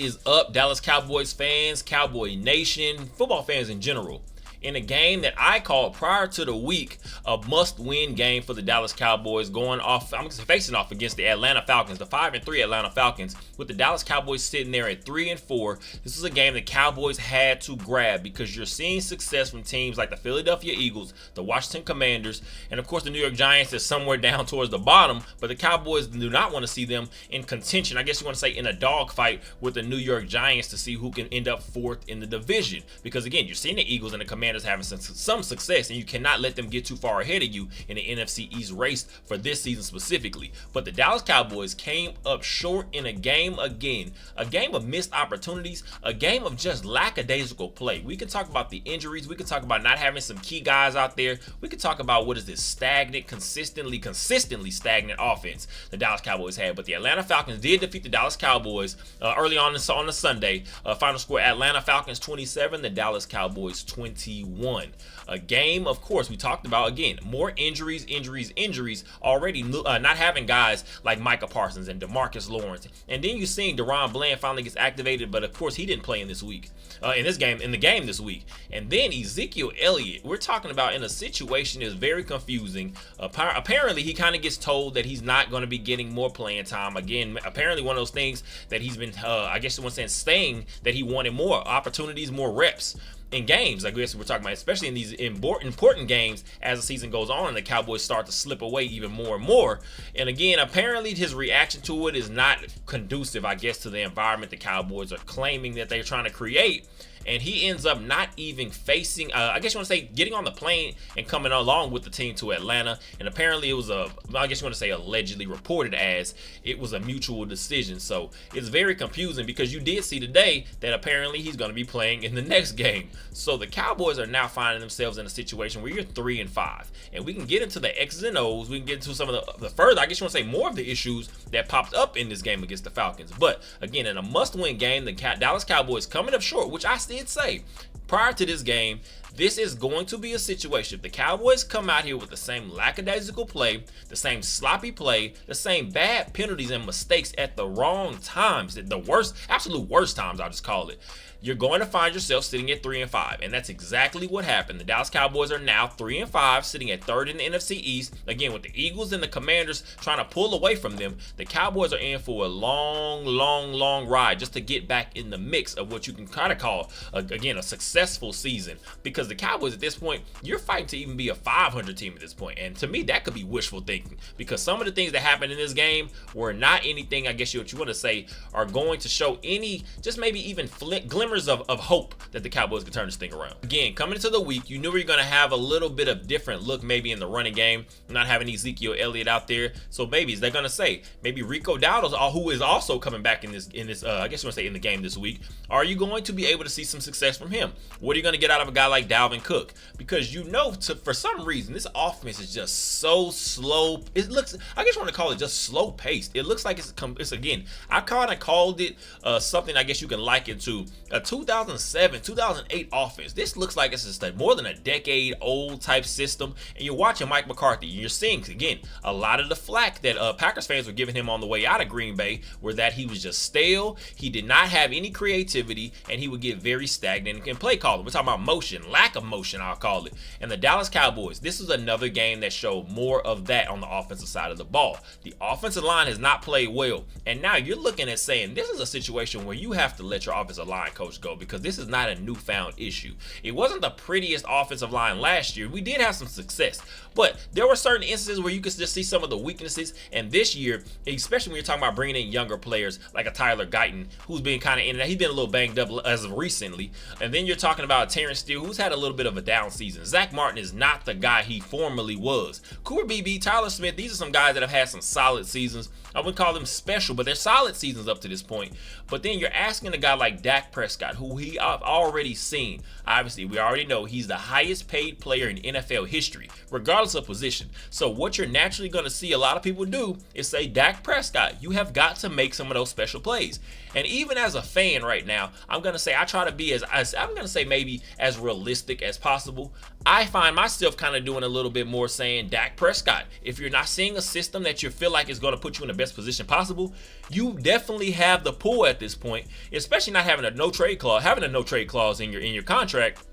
is up, Dallas Cowboys fans, Cowboy Nation, football fans in general? In a game that I called prior to the week a must-win game for the Dallas Cowboys, I'm facing off against the Atlanta Falcons, the 5-3 Atlanta Falcons, with the Dallas Cowboys sitting there at 3-4. This is a game the Cowboys had to grab because you're seeing success from teams like the Philadelphia Eagles, the Washington Commanders, and of course the New York Giants is somewhere down towards the bottom, but the Cowboys do not want to see them in contention. I guess you want to say in a dogfight with the New York Giants to see who can end up fourth in the division. Because again, you're seeing the Eagles and the Commanders having some success, and you cannot let them get too far ahead of you in the NFC East race for this season specifically. But the Dallas Cowboys came up short in a game again, a game of missed opportunities, a game of just lackadaisical play. We can talk about the injuries, we can talk about not having some key guys out there, we can talk about what is this stagnant, consistently stagnant offense the Dallas Cowboys had. But the Atlanta Falcons did defeat the Dallas Cowboys early on the Sunday. Final score: Atlanta Falcons 27, the Dallas Cowboys 21. A game, of course, we talked about, again, more injuries already, not having guys like Micah Parsons and DeMarcus Lawrence. And then you're seeing Deron Bland finally gets activated, but of course he didn't play in the game this week. And then Ezekiel Elliott, we're talking about in a situation is very confusing. Apparently he kind of gets told that he's not going to be getting more playing time. Again, apparently one of those things that he's been, I guess someone saying that he wanted more opportunities, more reps in games. I guess we're talking about, especially in these important games as the season goes on and the Cowboys start to slip away even more and more. And again, apparently his reaction to it is not conducive, I guess, to the environment the Cowboys are claiming that they're trying to create. And he ends up not even facing, I guess you want to say, getting on the plane and coming along with the team to Atlanta. And apparently it was allegedly reported as it was a mutual decision. So it's very confusing because you did see today that apparently he's going to be playing in the next game. So the Cowboys are now finding themselves in a situation where you're 3-5. And we can get into the X's and O's. We can get into some of the further, I guess you want to say, more of the issues that popped up in this game against the Falcons. But again, in a must-win game, the Dallas Cowboys coming up short, which I did say prior to this game, this is going to be a situation. If the Cowboys come out here with the same lackadaisical play, the same sloppy play, the same bad penalties and mistakes at the wrong times, the worst, absolute worst times, I'll just call it, you're going to find yourself sitting at 3-5. And that's exactly what happened. The Dallas Cowboys are now 3-5, sitting at third in the NFC East. Again, with the Eagles and the Commanders trying to pull away from them, the Cowboys are in for a long ride just to get back in the mix of what you can kind of call, again, a successful season. Because the Cowboys at this point, you're fighting to even be a 500 team at this point. And to me, that could be wishful thinking. Because some of the things that happened in this game were not anything, I guess what you want to say, are going to show any, just maybe even glimmers of hope that the Cowboys can turn this thing around. Again, coming into the week, you knew we were going to have a little bit of different look maybe in the running game, not having Ezekiel Elliott out there. So maybe they're going to say maybe Rico Dowdle, who is also coming back in this I guess you want to say in the game this week. Are you going to be able to see some success from him? What are you going to get out of a guy like Dalvin Cook? Because for some reason this offense is just so slow. It looks, I guess you want to call it just slow paced. It looks like it's again, I kind of called it something I guess you can liken to a 2007, 2008 offense. This looks like it's just more than a decade old type system. And you're watching Mike McCarthy, and you're seeing, again, a lot of the flack that Packers fans were giving him on the way out of Green Bay, where that he was just stale, he did not have any creativity, and he would get very stagnant in play calling. We're talking about motion, lack of motion, I'll call it. And the Dallas Cowboys, this is another game that showed more of that on the offensive side of the ball. The offensive line has not played well, and now you're looking at saying this is a situation where you have to let your offensive line coach go, because this is not a newfound issue. It wasn't the prettiest offensive line last year. We did have some success, but there were certain instances where you could just see some of the weaknesses. And this year, especially when you're talking about bringing in younger players like a Tyler Guyton, who's been kind of in and out. He's been a little banged up as of recently. And then you're talking about Terrence Steele, who's had a little bit of a down season. Zach Martin is not the guy he formerly was. Cooper Beebe, Tyler Smith, these are some guys that have had some solid seasons. I wouldn't call them special, but they're solid seasons up to this point. But then you're asking a guy like Dak Prescott, who I've already seen. Obviously, we already know he's the highest paid player in NFL history, regardless of position. So what you're naturally going to see a lot of people do is say, Dak Prescott, you have got to make some of those special plays. And even as a fan right now, I'm going to say I try to be as I'm going to say maybe as realistic as possible. I find myself kind of doing a little bit more saying Dak Prescott. If you're not seeing a system that you feel like is going to put you in the best position possible, you definitely have the pull at this point, especially not having a no trade clause. Having a no trade clause in your contract,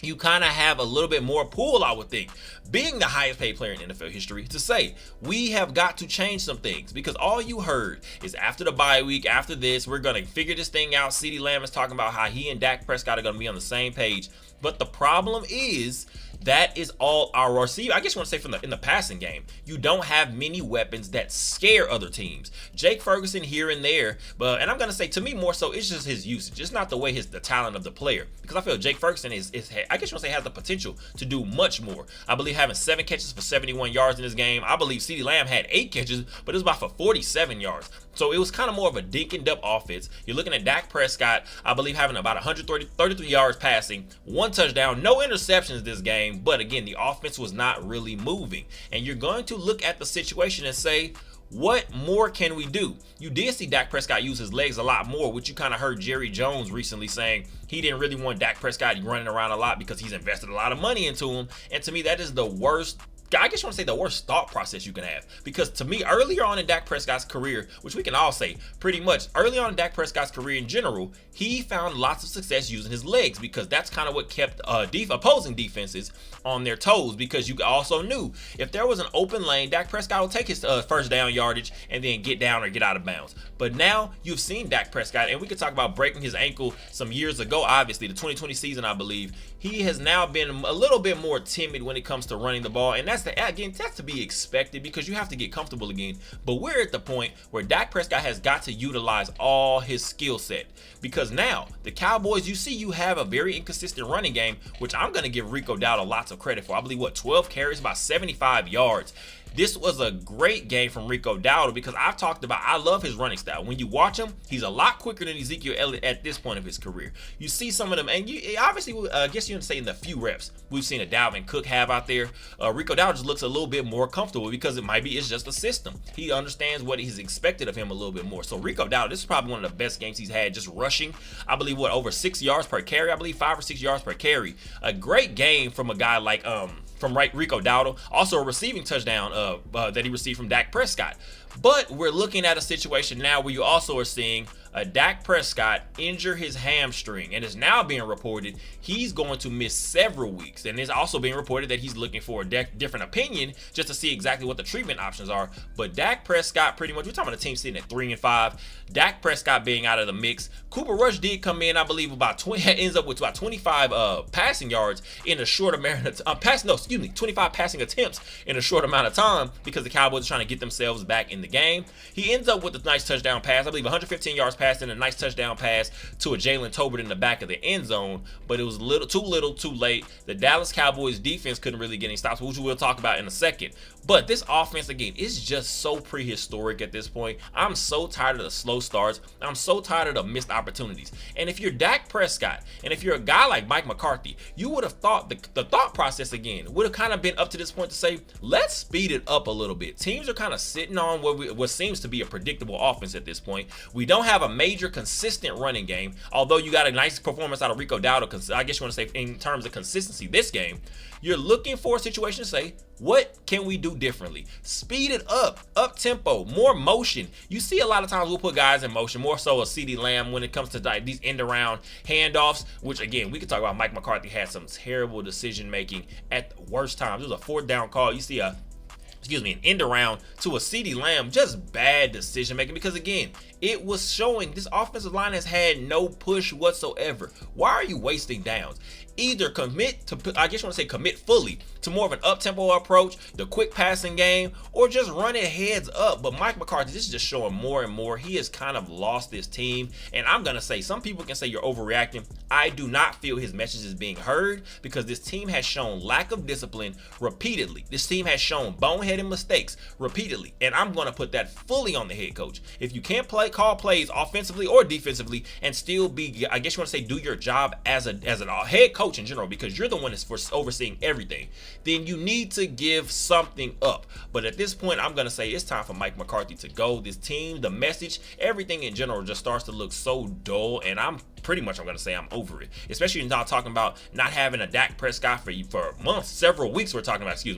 you kind of have a little bit more pull, I would think, being the highest paid player in NFL history, to say we have got to change some things, because all you heard is after the bye week, after this, we're going to figure this thing out. CeeDee Lamb is talking about how he and Dak Prescott are going to be on the same page. But the problem is that is all our receiver. I guess you want to say in the passing game, you don't have many weapons that scare other teams. Jake Ferguson here and there, and I'm gonna say to me more so it's just his usage. It's not the way the talent of the player, because I feel Jake Ferguson is I guess you want to say has the potential to do much more. I believe having 7 catches for 71 yards in this game. I believe CeeDee Lamb had 8 catches, but it was about for 47 yards. So it was kind of more of a dink and dump offense. You're looking at Dak33 having about 133 yards passing, 1 touchdown, no interceptions this game. But again, the offense was not really moving. And you're going to look at the situation and say, what more can we do? You did see Dak Prescott use his legs a lot more, which you kind of heard Jerry Jones recently saying he didn't really want Dak Prescott running around a lot because he's invested a lot of money into him. And to me, that is the worst, I guess you want to say the worst thought process you can have. Because to me, earlier on in Dak Prescott's career, which we can all say pretty much, early on in Dak Prescott's career in general, he found lots of success using his legs, because that's kind of what kept opposing defenses on their toes, because you also knew if there was an open lane, Dak Prescott will take his first down yardage and then get down or get out of bounds. But now you've seen Dak Prescott, and we could talk about breaking his ankle some years ago, obviously, the 2020 season, I believe. He has now been a little bit more timid when it comes to running the ball, and that's to be expected, because you have to get comfortable again. But we're at the point where Dak Prescott has got to utilize all his skill set, because now the Cowboys, you have a very inconsistent running game, which I'm going to give Rico Dowdle lots of credit for. I believe 12 carries, about 75 yards. This was a great game from Rico Dowdle, because I've talked about, I love his running style. When you watch him, he's a lot quicker than Ezekiel Elliott at this point of his career. You see some of them, and you obviously, I guess you can say in the few reps we've seen a Dalvin Cook have out there, Rico Dowdle just looks a little bit more comfortable, because it's just a system. He understands what he's expected of him a little bit more. So Rico Dowdle, this is probably one of the best games he's had just rushing. I believe over 6 yards per carry. I believe 5 or 6 yards per carry. A great game from a guy like Rico Dowdle. Also a receiving touchdown that he received from Dak Prescott. But we're looking at a situation now where you also are seeing Dak Prescott injure his hamstring, and it's now being reported he's going to miss several weeks. And it's also being reported that he's looking for a different opinion just to see exactly what the treatment options are. But Dak Prescott, pretty much, we're talking about a team sitting at 3-5. Dak Prescott being out of the mix. Cooper Rush did come in, I believe, ends up with about 25 passing yards in a short amount of 25 passing attempts in a short amount of time, because the Cowboys are trying to get themselves back in the game. He ends up with a nice touchdown pass, I believe 115 yards passed and a nice touchdown pass to a Jalen Tolbert in the back of the end zone, but it was too little, too late. The Dallas Cowboys defense couldn't really get any stops, which we'll talk about in a second. But this offense, again, is just so prehistoric at this point. I'm so tired of the slow starts. I'm so tired of the missed opportunities. And if you're Dak Prescott, and if you're a guy like Mike McCarthy, you would have thought the thought process, again, would have kind of been up to this point to say, let's speed it up a little bit. Teams are kind of sitting on what seems to be a predictable offense at this point. We don't have a major consistent running game, although you got a nice performance out of Rico Dowdle, I guess you want to say, in terms of consistency this game. You're looking for a situation to say, what can we do differently? Speed it up tempo, more motion. You see a lot of times we'll put guys in motion, more so a CeeDee Lamb when it comes to these end around handoffs, which again, we could talk about. Mike McCarthy had some terrible decision making at the worst times. It was a 4th down call. You see an end around to a CeeDee Lamb, just bad decision making, because again, it was showing this offensive line has had no push whatsoever. Why are you wasting downs? Either commit fully to more of an up-tempo approach, the quick passing game, or just run it heads up. But Mike McCarthy, this is just showing more and more. He has kind of lost this team. And I'm going to say, some people can say you're overreacting. I do not feel his message is being heard, because this team has shown lack of discipline repeatedly. This team has shown boneheaded mistakes repeatedly. And I'm going to put that fully on the head coach. If you can't call plays offensively or defensively and still be, I guess you want to say, do your job as a head coach in general, because you're the one that's overseeing everything, then you need to give something up. But at this point, I'm going to say it's time for Mike McCarthy to go. This team, the message, everything in general just starts to look so dull, and I'm pretty much I'm going to say I'm over it. Especially now talking about not having a Dak Prescott for months, several weeks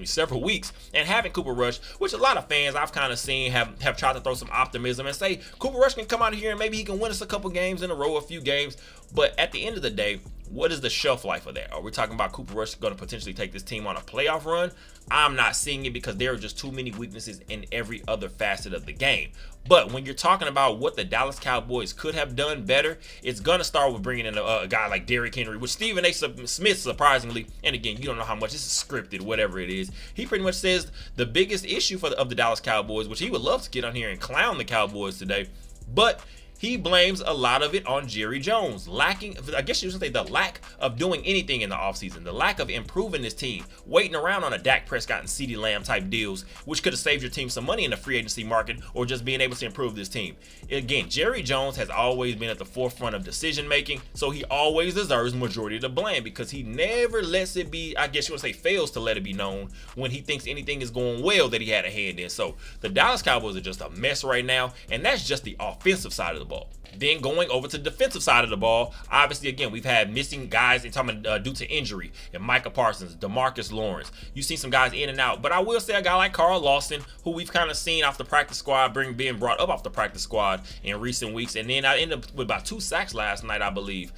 several weeks, and having Cooper Rush, which a lot of fans I've kind of seen have tried to throw some optimism and say Cooper Rush can come out of here and maybe he can win us a couple games in a row, a few games. But at the end of the day, what is the shelf life of that? Are we talking about Cooper Rush going to potentially take this team on a playoff run? I'm not seeing it because there are just too many weaknesses in every other facet of the game. But when you're talking about what the Dallas Cowboys could have done better, it's going to start with bringing in a guy like Derrick Henry, which Stephen A. Smith, surprisingly, and again, you don't know how much this is scripted, whatever it is, he pretty much says the biggest issue of the Dallas Cowboys, which he would love to get on here and clown the Cowboys today, but he blames a lot of it on Jerry Jones. I guess you should say the lack of doing anything in the offseason, the lack of improving this team, waiting around on a Dak Prescott and CeeDee Lamb type deals, which could have saved your team some money in the free agency market, or just being able to improve this team. Again, Jerry Jones has always been at the forefront of decision making, so he always deserves majority of the blame because he never lets it be, I guess you would say fails to let it be known when he thinks anything is going well that he had a hand in. So the Dallas Cowboys are just a mess right now, and that's just the offensive side of the ball. Then going over to the defensive side of the ball, obviously, again, we've had missing guys due to injury, and Micah Parsons, DeMarcus Lawrence. You've seen some guys in and out, but I will say a guy like Carl Lawson, who we've kind of seen off the practice squad, being brought up off the practice squad in recent weeks, and then I ended up with about 2 sacks last night, I believe.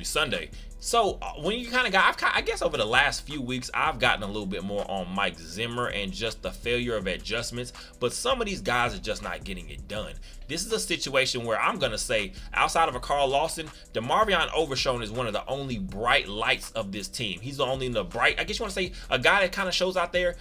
Sunday. So when you kind of I guess over the last few weeks, I've gotten a little bit more on Mike Zimmer and just the failure of adjustments, but some of these guys are just not getting it done. This is a situation where I'm going to say, outside of a Carl Lawson, DeMarvion Overshown is one of the only bright lights of this team. He's the only bright, I guess you want to say, a guy that kind of goes out there,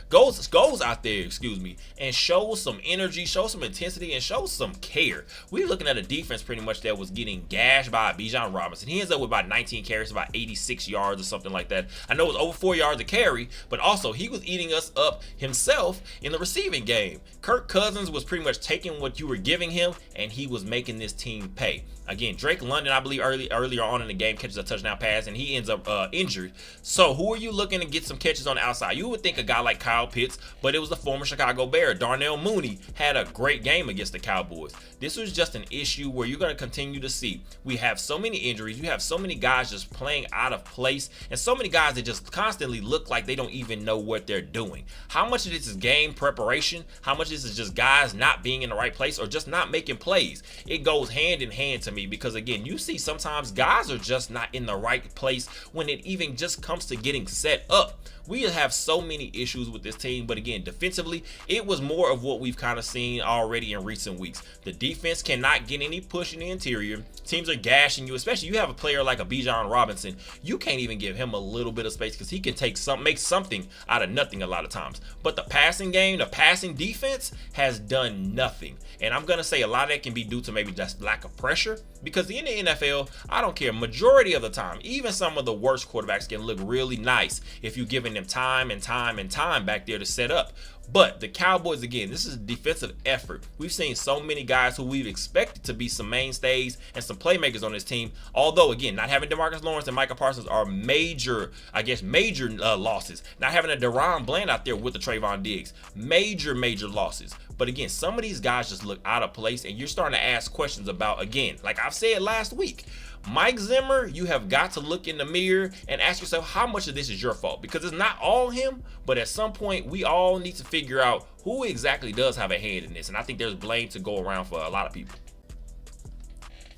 and shows some energy, shows some intensity, and shows some care. We're looking at a defense pretty much that was getting gashed by Bijan Robinson. He ends up with about 19 carries, about 86 yards or something like that. I know it was over 4 yards a carry, but also he was eating us up himself in the receiving game. Kirk Cousins was pretty much taking what you were giving him, and he was making this team pay. Again, Drake London, I believe earlier on in the game, catches a touchdown pass, and he ends up injured. So who are you looking to get some catches on the outside? You would think a guy like Kyle Pitts, but it was the former Chicago Bear. Darnell Mooney had a great game against the Cowboys. This was just an issue where you're going to continue to see. We have so many injuries. You have so many guys just playing out of place, and so many guys that just constantly look like they don't even know what they're doing. How much of this is game preparation? How much of this is just guys not being in the right place or just not making plays? It goes hand in hand to me because, again, you see sometimes guys are just not in the right place when it even just comes to getting set up. We have so many issues with this team, but again, defensively, it was more of what we've kind of seen already in recent weeks. The defense cannot get any push in the interior. Teams are gashing you, especially you have a player like a Bijan Robinson. You can't even give him a little bit of space because he can make something out of nothing a lot of times. But the passing game, the passing defense has done nothing. And I'm going to say a lot of that can be due to maybe just lack of pressure, because in the NFL, I don't care, majority of the time, even some of the worst quarterbacks can look really nice if you're giving them time and time and time back there to set up. But the Cowboys, again, this is a defensive effort. We've seen so many guys who we've expected to be some mainstays and some playmakers on this team. Although, again, not having DeMarcus Lawrence and Micah Parsons are major losses. Not having a Deron Bland out there with the Trayvon Diggs, major losses. But again, some of these guys just look out of place, and you're starting to ask questions about, again, like I've said last week, Mike Zimmer, you have got to look in the mirror and ask yourself how much of this is your fault, because it's not all him, but at some point we all need to figure out who exactly does have a hand in this, and I think there's blame to go around for a lot of people.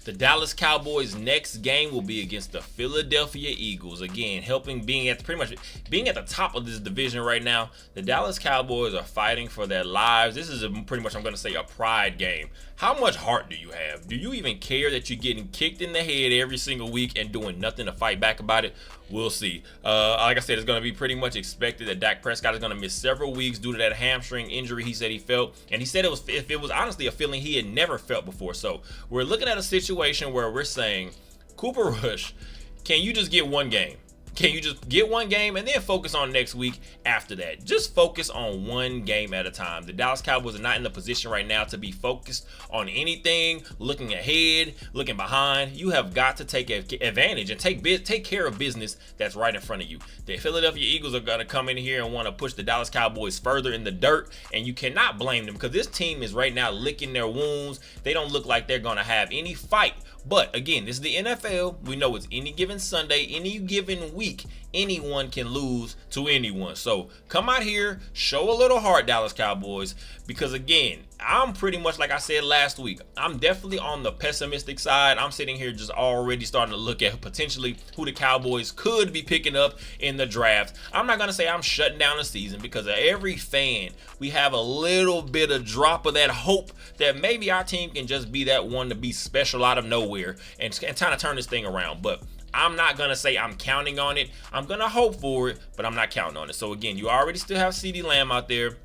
The Dallas Cowboys' next game will be against the Philadelphia Eagles. Again, being at the top of this division right now. The Dallas Cowboys are fighting for their lives. This is pretty much, I'm going to say, a pride game. How much heart do you have? Do you even care that you're getting kicked in the head every single week and doing nothing to fight back about it? We'll see. Like I said, it's going to be pretty much expected that Dak Prescott is going to miss several weeks due to that hamstring injury he said he felt. And he said it was honestly a feeling he had never felt before. So we're looking at a situation where we're saying, Cooper Rush, can you just get one game? Can you just get one game and then focus on next week after that? Just focus on one game at a time. The Dallas Cowboys are not in the position right now to be focused on anything, looking ahead, looking behind. You have got to take advantage and take care of business that's right in front of you. The Philadelphia Eagles are going to come in here and want to push the Dallas Cowboys further in the dirt, and you cannot blame them because this team is right now licking their wounds. They don't look like they're going to have any fight. But again, this is the NFL. We know it's any given Sunday, any given week, anyone can lose to anyone. So come out here, show a little heart, Dallas Cowboys, because again, I'm pretty much like I said last week. I'm definitely on the pessimistic side. I'm sitting here just already starting to look at potentially who the Cowboys could be picking up in the draft. I'm not going to say I'm shutting down the season because of every fan, we have a little bit of drop of that hope that maybe our team can just be that one to be special out of nowhere and kind of turn this thing around. But I'm not going to say I'm counting on it. I'm going to hope for it, but I'm not counting on it. So again, you already still have CeeDee Lamb out there.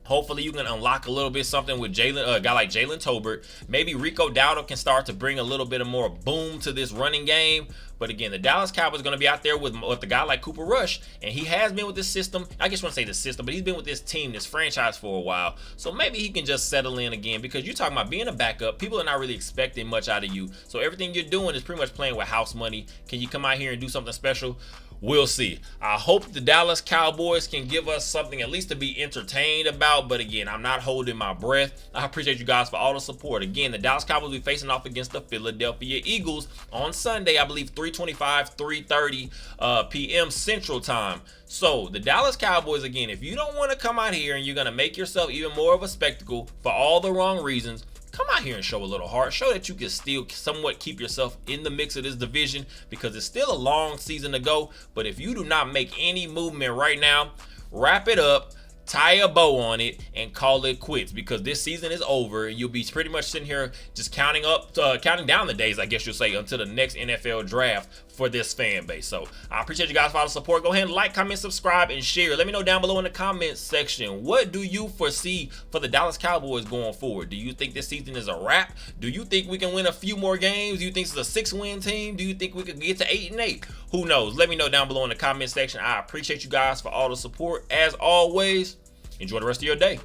Hopefully you can unlock a little bit something with a guy like Jalen Tolbert. Maybe Rico Dowdle can start to bring a little bit of more boom to this running game. But again, the Dallas Cowboys are going to be out there with a guy like Cooper Rush. And he has been with this system. I just want to say the system, but he's been with this team, this franchise for a while. So maybe he can just settle in again because you're talking about being a backup. People are not really expecting much out of you. So everything you're doing is pretty much playing with house money. Can you come out here and do something special? We'll see. I hope the Dallas Cowboys can give us something at least to be entertained about. But again, I'm not holding my breath. I appreciate you guys for all the support. Again, the Dallas Cowboys will be facing off against the Philadelphia Eagles on Sunday, I believe 3:30 p.m. Central Time. So the Dallas Cowboys, again, if you don't want to come out here and you're going to make yourself even more of a spectacle for all the wrong reasons, come out here and show a little heart. Show that you can still somewhat keep yourself in the mix of this division because it's still a long season to go. But if you do not make any movement right now, wrap it up, tie a bow on it, and call it quits because this season is over. You'll be pretty much sitting here just counting down the days, I guess you'll say, until the next NFL draft for this fan base. So I appreciate you guys for all the support. Go ahead and like, comment, subscribe, and share. Let me know down below in the comments section, what do you foresee for the Dallas Cowboys going forward? Do you think this season is a wrap? Do you think we can win a few more games? Do you think it's a 6-win team? Do you think we could get to 8-8? Who knows? Let me know down below in the comment section. I appreciate you guys for all the support. As always, enjoy the rest of your day.